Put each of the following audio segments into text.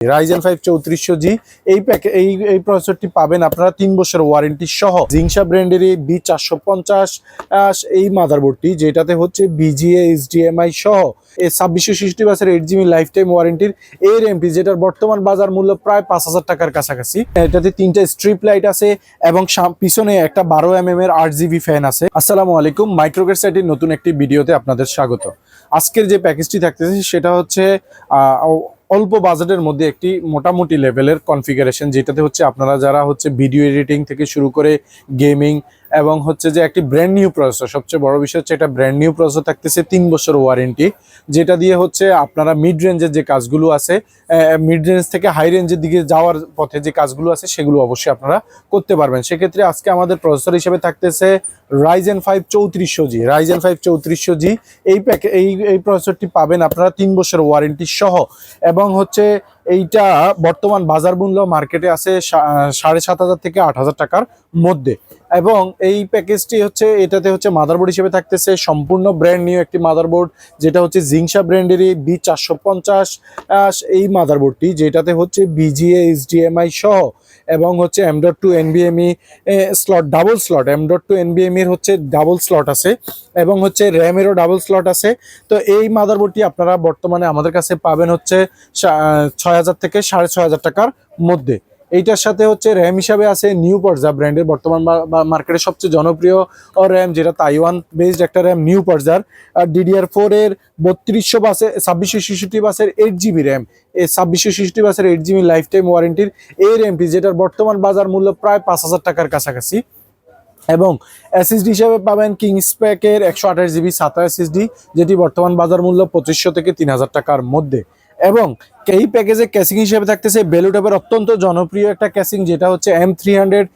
Ryzen 5 3400G এই প্রসেসরটি পাবেন আপনারা 3 বছর ওয়ারেন্টি সহ জিংসা ব্র্যান্ডের B450 এই মাদারবোর্ডটি যেটাতে হচ্ছে BGA HDMI সহ 2660 বাসের 8GB লাইফ টাইম ওয়ারেন্টির এর এমপি যেটার বর্তমান বাজার মূল্য প্রায় 5000 টাকার কাছাকাছি। এটাতে 3টা স্ট্রিপ লাইট আছে এবং পিছনে একটা 12mm এর 8GB ফ্যান আছে। আসসালামু আলাইকুম, মাইক্রোগেট সাইটের নতুন একটি ভিডিওতে আপনাদের স্বাগত। আজকের যে প্যাকেজটি থাকতেছে সেটা হচ্ছে অল্প বাজেটের মধ্যে একটি মোটামুটি লেভেলের কনফিগারেশন, যেটাতে হচ্ছে আপনারা যারা হচ্ছে ভিডিও এডিটিং থেকে শুরু করে গেমিং এবং হচ্ছে যে একটি ব্র্যান্ড নিউ প্রসেসর, সবচেয়ে বড় বিষয় হচ্ছে এটা ব্র্যান্ড নিউ প্রসেসর থাকতেছে 3 বছর ওয়ারেন্টি, যেটা দিয়ে হচ্ছে আপনারা মিড রেঞ্জের যে কাজগুলো আছে, মিড রেঞ্জ থেকে হাই রেঞ্জের দিকে যাওয়ার পথে যে কাজগুলো আছে সেগুলো অবশ্যই আপনারা করতে পারবেন। সেক্ষেত্রে আজকে আমাদের প্রসেসর হিসেবে থাকতেছে Ryzen 5 3400G। Ryzen 5 3400G এই প্রসেসরটি পাবেন আপনারা 3 বছর ওয়ারেন্টি সহ এবং হচ্ছে এইটা বর্তমান বাজার মূল্য মার্কেটে আছে 7500 থেকে 8000 টাকার মধ্যে। এবং এই প্যাকেজটি হচ্ছে এটাতে হচ্ছে মাদারবোর্ড হিসেবে থাকতেছে সম্পূর্ণ ব্র্যান্ড নিউ একটি মাদারবোর্ড, যেটা হচ্ছে জিংসা ব্র্যান্ডেরই B450 এই মাদারবোর্ডটি যেটাতে হচ্ছে BGA HDMI সহ এবং হচ্ছে M.2 NVMe slot, double slot M.2 NVMe এর হচ্ছে ডাবল স্লট আছে এবং হচ্ছে র্যামেরও ডাবল স্লট আছে। তো এই মাদারবোর্ডটি আপনারা বর্তমানে আমাদের কাছে পাবেন হচ্ছে 6000 থেকে 6500 টাকার মধ্যে। এইটার সাথে হচ্ছে র্যাম হিসাবে আছে নিউ পর্জা ব্র্যান্ডের বর্তমান মার্কেটের সবচেয়ে জনপ্রিয় র্যাম, যেটা তাইওয়ান বেসড একটা র্যাম নিউ পর্জার। আর DDR4 এর 3200 বাসে 2666 বাসের 8GB র্যাম, এই 2666 বাসের 8GB লাইফ টাইম ওয়ারেন্টির এই র্যামটি যেটার বর্তমান বাজার মূল্য প্রায় 5000 টাকার কাছাকাছি। এবং এসএসডি হিসাবে পাবেন কিংসপ্যাকের 128GB SATA এসএসডি, যেটি বর্তমান বাজার মূল্য 2500 থেকে 3000 টাকার মধ্যে। এবং এই প্যাকেজে ক্যাসিং হিসেবে থাকতেছে বেলুটপের অত্যন্ত জনপ্রিয় একটা ক্যাসিং, যেটা হচ্ছে M300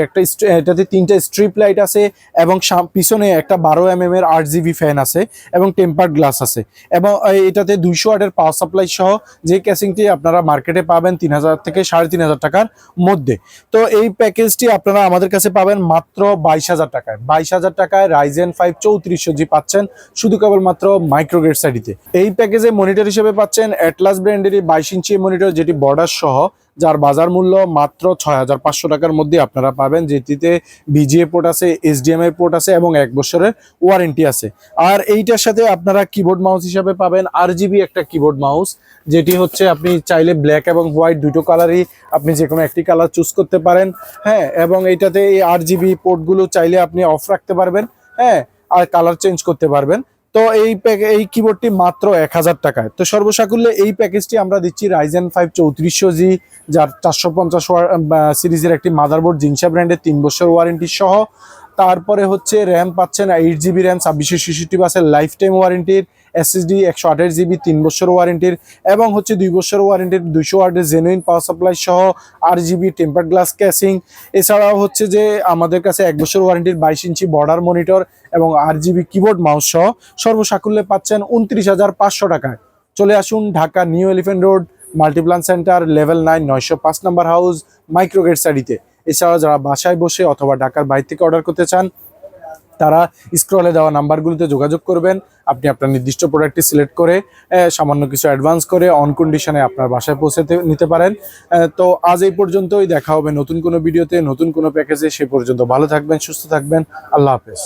একটা, এটাতে 3টা স্ট্রিপ লাইট আছে এবং পিছনে একটা 12mm এর 8GB ফ্যান আছে এবং টেম্পার্ড গ্লাস আছে এবং এটাতে 200 ওয়াটের পাওয়ার সাপ্লাই সহ যে ক্যাসিংটি আপনারা মার্কেটে পাবেন 3000 থেকে 3500 টাকার মধ্যে। তো এই প্যাকেজটি আপনারা আমাদের কাছে পাবেন মাত্র 22000 টাকায়। 22000 টাকায় Ryzen 5 3400G পাচ্ছেন শুধু কেবলমাত্র মাইক্রোগেট সাইটিতে। এই প্যাকেজে মনিটর হিসেবে পাচ্ছেন অ্যাটলাস ব্র্যান্ডের 22 ইঞ্চি মনিটর, যেটি বর্ডার সহ, যার বাজার মূল্য মাত্র 6500 টাকার মধ্যে আপনারা পাবেন, যেটিতে BGA পোর্ট আছে, HDMI পোর্ট আছে এবং 1 বছরের ওয়ারেন্টি আছে। আর এইটার সাথে আপনারা কিবোর্ড মাউস হিসাবে পাবেন RGB একটা কিবোর্ড মাউস, যেটি হচ্ছে আপনি চাইলে ব্ল্যাক এবং হোয়াইট দুটো কালারই আপনি যে কোনো একটি কালার চুজ করতে পারেন। হ্যাঁ, এবং এইটাতে এই RGB পোর্টগুলো চাইলে আপনি অফ রাখতে পারবেন, হ্যাঁ, আর কালার চেঞ্জ করতে পারবেন। তো এই কিবোর্ডটি মাত্র 1000 টাকায়। তো সর্বসাকুল্যে এই প্যাকেজটি আমরা দিচ্ছি Ryzen 5 3400G, যার 450 সিরিজের একটি মাদারবোর্ড জিংসা ব্র্যান্ডের 3 বছর ওয়ারেন্টি সহ। তারপরে হচ্ছে র্যাম পাচ্ছেন 8GB র্যাম 2666 বাসের লাইফ টাইম ওয়ারেন্টির, এসএসডি 128GB 3 বছর ওয়ারেন্টির এবং হচ্ছে 2 বছর ওয়ারেন্টির 200 ওয়াটের জেনুইন পাওয়ার সাপ্লাই সহ RGB টেম্পার্ড গ্লাস ক্যাসিং। এছাড়াও হচ্ছে যে আমাদের কাছে 1 বছর ওয়ারেন্টির 22 ইঞ্চি বর্ডার মনিটর এবং RGB কিবোর্ড মাউস সহ সর্বসাকুল্যে পাচ্ছেন 29500 টাকায়। চলে আসুন Dhaka new elephant road Multiplan centre level 9 905 নম্বর হাউস মাইক্রোগেট সাইটিতে। এছাড়াও যারা বাসায় বসে অথবা ঢাকার বাইরে থেকে অর্ডার করতে চান তারা স্ক্রলে দেওয়া নাম্বারগুলোতে যোগাযোগ করবেন। আপনি আপনার নির্দিষ্ট প্রোডাক্টটি সিলেক্ট করে সামান্য কিছু অ্যাডভান্স করে অন কন্ডিশনে আপনার বাসায় পৌঁছে নিতে পারেন। তো আজ এই পর্যন্তই, দেখা হবে নতুন কোনো ভিডিওতে নতুন কোনো প্যাকেজে। সে পর্যন্ত ভালো থাকবেন, সুস্থ থাকবেন, আল্লাহ হাফেজ।